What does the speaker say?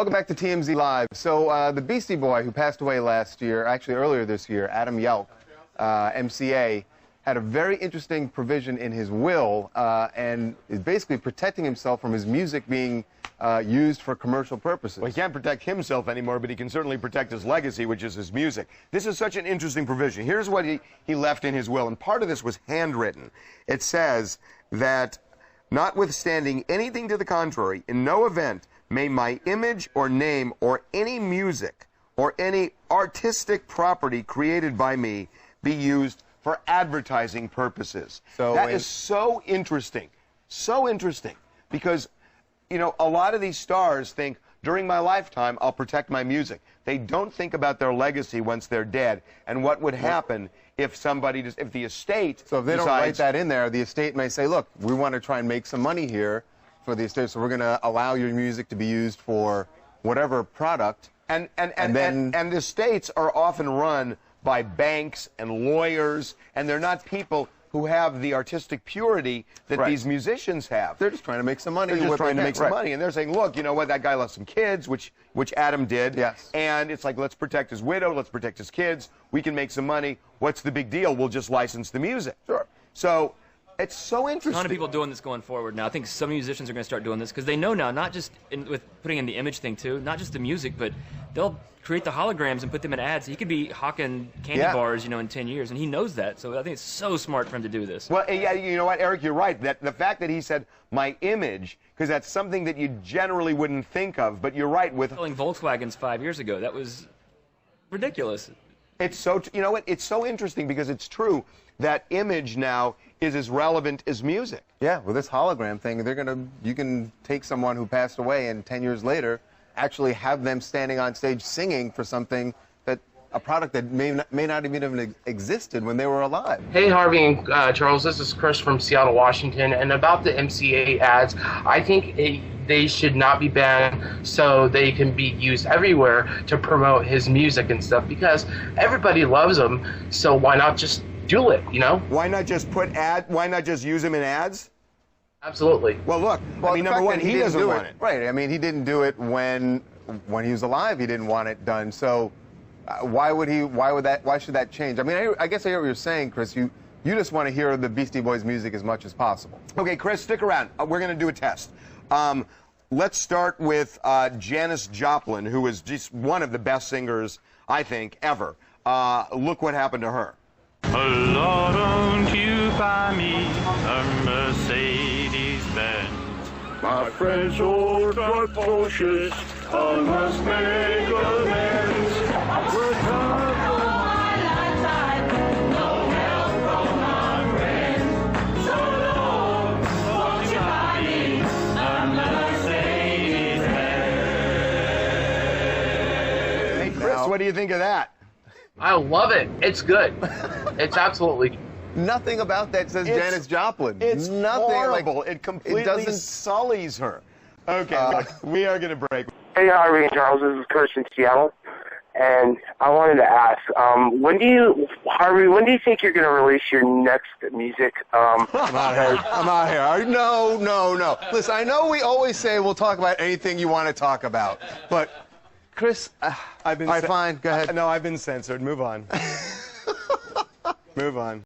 Welcome back to TMZ Live. So the Beastie Boy who passed away last year, actually earlier this year, Adam Yauch, MCA, had a very interesting provision in his will and is basically protecting himself from his music being used for commercial purposes. Well, he can't protect himself anymore, but he can certainly protect his legacy, which is his music. This is such an interesting provision. Here's what he left in his will, and part of this was handwritten. It says that, notwithstanding anything to the contrary, in no event may my image or name or any music or any artistic property created by me be used for advertising purposes. So that is so interesting. So interesting. Because, you know, a lot of these stars think, during my lifetime, I'll protect my music. They don't think about their legacy once they're dead and what would happen if somebody, if the estate So if they don't write that in there, the estate may say, look, we want to try and make some money here for the estate, so we're going to allow your music to be used for whatever product. And the estates are often run by banks and lawyers, and they're not people who have the artistic purity that these musicians have. They're just trying to make some money. They're just trying to make some money, and they're saying, look, you know what, that guy left some kids, which Adam did. Yes. And it's like, let's protect his widow, let's protect his kids, we can make some money. What's the big deal? We'll just license the music. Sure. So it's so interesting. A ton of people doing this going forward now. I think some musicians are going to start doing this because they know now, not just with putting in the image thing too, not just the music, but they'll create the holograms and put them in ads. He could be hawking candy bars, you know, in 10 years, and he knows that. So I think it's so smart for him to do this. Well, yeah, you know what, Eric, you're right. That the fact that he said my image, because that's something that you generally wouldn't think of, but you're right with selling Volkswagens 5 years ago. That was ridiculous. It's so, you know what, it's so interesting because it's true that image now is as relevant as music. Yeah, with this hologram thing, you can take someone who passed away and 10 years later actually have them standing on stage singing for something that, a product that may not even have existed when they were alive. Hey Harvey and Charles, this is Chris from Seattle, Washington, and about the MCA ads, I think they should not be banned so they can be used everywhere to promote his music and stuff, because everybody loves him, so why not just do it, you know? Why not just why not just use him in ads? Absolutely. Well, look, I mean, number one, he doesn't want it. Right, I mean, he didn't do it when he was alive. He didn't want it done. So why should that change? I mean, I guess I hear what you're saying, Chris. You just want to hear the Beastie Boys music as much as possible. Okay, Chris, stick around. We're going to do a test. Let's start with Janis Joplin, who is just one of the best singers, I think, ever. Look what happened to her. Oh, Lord, won't you buy me a Mercedes-Benz? My friends all got Porsches, I must make amends. We're tired my lifetime, no help from my friends. So Lord, won't you buy me a Mercedes-Benz? Hey, Chris, what do you think of that? I love it. It's good. It's absolutely. Nothing about that says Janis Joplin. It's nothing horrible. It completely sullies her. Okay, we are going to break. Hey, Harvey and Charles, this is Chris in Seattle, and I wanted to ask, Harvey, when do you think you're going to release your next music? I'm out here. No. Listen, I know we always say we'll talk about anything you want to talk about, but Chris, I've been fine, go ahead. No, I've been censored. Move on. Move on.